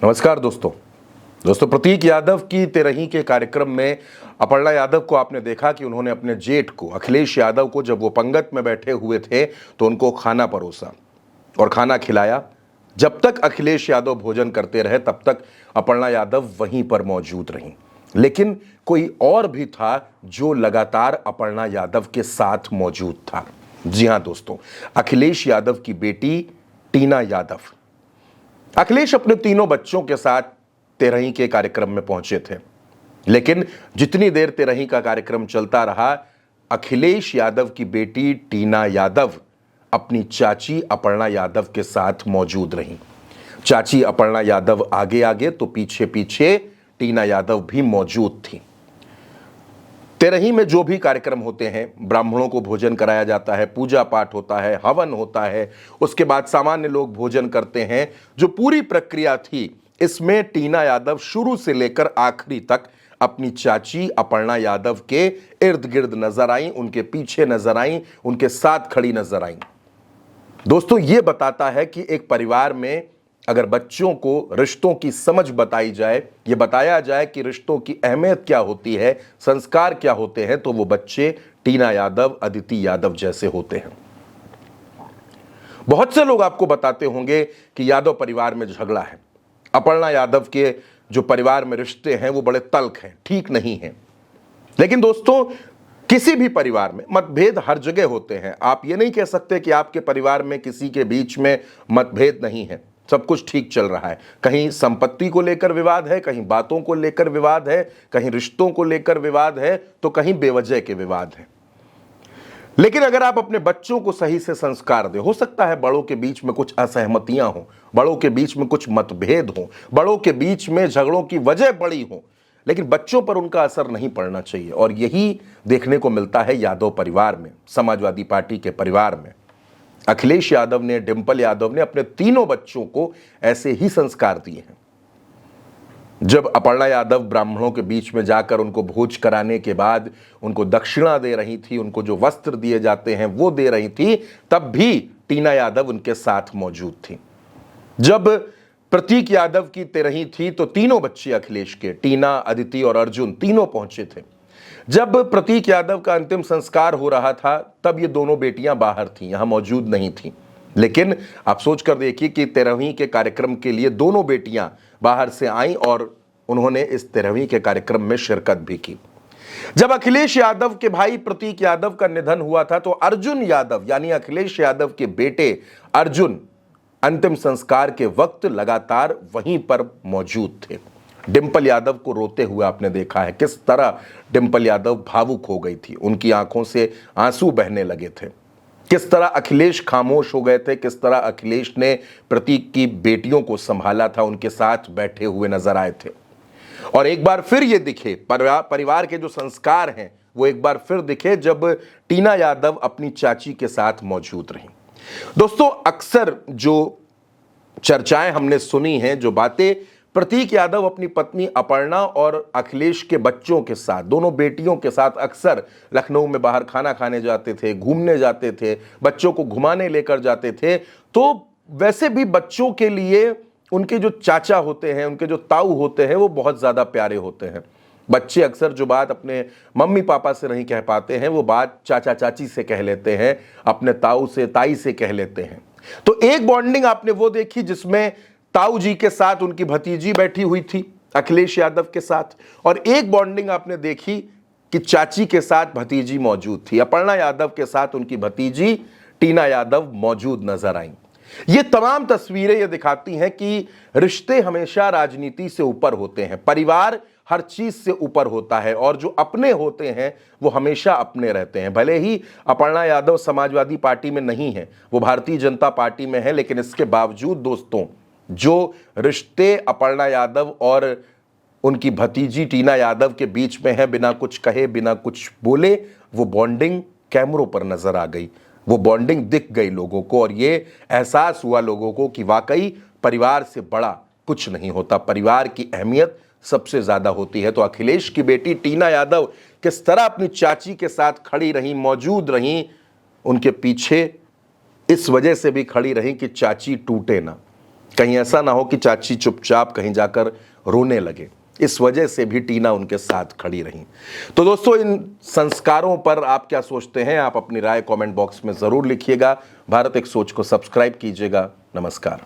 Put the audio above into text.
नमस्कार दोस्तों प्रतीक यादव की तेरही के कार्यक्रम में अपर्णा यादव को आपने देखा कि उन्होंने अपने जेठ को अखिलेश यादव को जब वो पंगत में बैठे हुए थे तो उनको खाना परोसा और खाना खिलाया। जब तक अखिलेश यादव भोजन करते रहे तब तक अपर्णा यादव वहीं पर मौजूद रहीं। लेकिन कोई और भी था जो लगातार अपर्णा यादव के साथ मौजूद था। जी हां दोस्तों, अखिलेश यादव की बेटी टीना यादव। अखिलेश अपने तीनों बच्चों के साथ तेरही के कार्यक्रम में पहुंचे थे, लेकिन जितनी देर तेरही का कार्यक्रम चलता रहा, अखिलेश यादव की बेटी टीना यादव अपनी चाची अपर्णा यादव के साथ मौजूद रहीं। चाची अपर्णा यादव आगे आगे तो पीछे पीछे टीना यादव भी मौजूद थी। तेरही में जो भी कार्यक्रम होते हैं, ब्राह्मणों को भोजन कराया जाता है, पूजा पाठ होता है, हवन होता है, उसके बाद सामान्य लोग भोजन करते हैं। जो पूरी प्रक्रिया थी, इसमें टीना यादव शुरू से लेकर आखिरी तक अपनी चाची अपर्णा यादव के इर्द गिर्द नजर आई, उनके पीछे नजर आई, उनके साथ खड़ी नजर आई। दोस्तों, यह बताता है कि एक परिवार में अगर बच्चों को रिश्तों की समझ बताई जाए, ये बताया जाए कि रिश्तों की अहमियत क्या होती है, संस्कार क्या होते हैं, तो वो बच्चे टीना यादव, अदिति यादव जैसे होते हैं। बहुत से लोग आपको बताते होंगे कि यादव परिवार में झगड़ा है, अपर्णा यादव के जो परिवार में रिश्ते हैं वो बड़े तल्ख हैं, ठीक नहीं हैं। लेकिन दोस्तों, किसी भी परिवार में मतभेद हर जगह होते हैं। आप ये नहीं कह सकते कि आपके परिवार में किसी के बीच में मतभेद नहीं है, सब कुछ ठीक चल रहा है। कहीं संपत्ति को लेकर विवाद है, कहीं बातों को लेकर विवाद है, कहीं रिश्तों को लेकर विवाद है, तो कहीं बेवजह के विवाद है। लेकिन अगर आप अपने बच्चों को सही से संस्कार दें, हो सकता है बड़ों के बीच में कुछ असहमतियां हो, बड़ों के बीच में कुछ मतभेद हो, बड़ों के बीच में झगड़ों की वजह बड़ी हो, लेकिन बच्चों पर उनका असर नहीं पड़ना चाहिए। और यही देखने को मिलता है यादव परिवार में, समाजवादी पार्टी के परिवार में। अखिलेश यादव ने, डिंपल यादव ने अपने तीनों बच्चों को ऐसे ही संस्कार दिए हैं। जब अपर्णा यादव ब्राह्मणों के बीच में जाकर उनको भोज कराने के बाद उनको दक्षिणा दे रही थी, उनको जो वस्त्र दिए जाते हैं वो दे रही थी, तब भी टीना यादव उनके साथ मौजूद थी। जब प्रतीक यादव की तेरही थी तो तीनों बच्चे अखिलेश के, टीना, अदिति और अर्जुन, तीनों पहुंचे थे। जब प्रतीक यादव का अंतिम संस्कार हो रहा था तब ये दोनों बेटियां बाहर थीं, यहां मौजूद नहीं थीं। लेकिन आप सोच कर देखिए कि तेरहवीं के कार्यक्रम के लिए दोनों बेटियां बाहर से आईं और उन्होंने इस तेरहवीं के कार्यक्रम में शिरकत भी की। जब अखिलेश यादव के भाई प्रतीक यादव का निधन हुआ था तो अर्जुन यादव यानी अखिलेश यादव के बेटे अर्जुन अंतिम संस्कार के वक्त लगातार वहीं पर मौजूद थे। डिंपल यादव को रोते हुए आपने देखा है, किस तरह डिंपल यादव भावुक हो गई थी, उनकी आंखों से आंसू बहने लगे थे। किस तरह अखिलेश खामोश हो गए थे, किस तरह अखिलेश ने प्रतीक की बेटियों को संभाला था, उनके साथ बैठे हुए नजर आए थे। और एक बार फिर ये दिखे, परिवार के जो संस्कार हैं वो एक बार फिर दिखे जब टीना यादव अपनी चाची के साथ मौजूद रहीं। दोस्तों, अक्सर जो चर्चाएं हमने सुनी हैं, जो बातें प्रतीक यादव अपनी पत्नी अपर्णा और अखिलेश के बच्चों के साथ, दोनों बेटियों के साथ अक्सर लखनऊ में बाहर खाना खाने जाते थे, घूमने जाते थे, बच्चों को घुमाने लेकर जाते थे, तो वैसे भी बच्चों के लिए उनके जो चाचा होते हैं, उनके जो ताऊ होते हैं, वो बहुत ज़्यादा प्यारे होते हैं। बच्चे अक्सर जो बात अपने मम्मी पापा से नहीं कह पाते हैं वो बात चाचा चाची से कह लेते हैं, अपने ताऊ से, ताई से कह लेते हैं। तो एक बॉन्डिंग आपने वो देखी जिसमें ताऊ जी के साथ उनकी भतीजी बैठी हुई थी अखिलेश यादव के साथ, और एक बॉन्डिंग आपने देखी कि चाची के साथ भतीजी मौजूद थी, अपर्णा यादव के साथ उनकी भतीजी टीना यादव मौजूद नजर आई। ये तमाम तस्वीरें ये दिखाती हैं कि रिश्ते हमेशा राजनीति से ऊपर होते हैं, परिवार हर चीज से ऊपर होता है, और जो अपने होते हैं वो हमेशा अपने रहते हैं। भले ही अपर्णा यादव समाजवादी पार्टी में नहीं है, वो भारतीय जनता पार्टी में है, लेकिन इसके बावजूद दोस्तों, जो रिश्ते अपर्णा यादव और उनकी भतीजी टीना यादव के बीच में है, बिना कुछ कहे, बिना कुछ बोले, वो बॉन्डिंग कैमरों पर नजर आ गई, वो बॉन्डिंग दिख गई लोगों को, और ये एहसास हुआ लोगों को कि वाकई परिवार से बड़ा कुछ नहीं होता, परिवार की अहमियत सबसे ज्यादा होती है। तो अखिलेश की बेटी टीना यादव किस तरह अपनी चाची के साथ खड़ी रहीं, मौजूद रहीं, उनके पीछे इस वजह से भी खड़ी रहीं कि चाची टूटे ना, कहीं ऐसा ना हो कि चाची चुपचाप कहीं जाकर रोने लगे। इस वजह से भी टीना उनके साथ खड़ी रही। तो दोस्तों, इन संस्कारों पर आप क्या सोचते हैं? आप अपनी राय कमेंट बॉक्स में जरूर लिखिएगा। भारत एक सोच को सब्सक्राइब कीजिएगा। नमस्कार।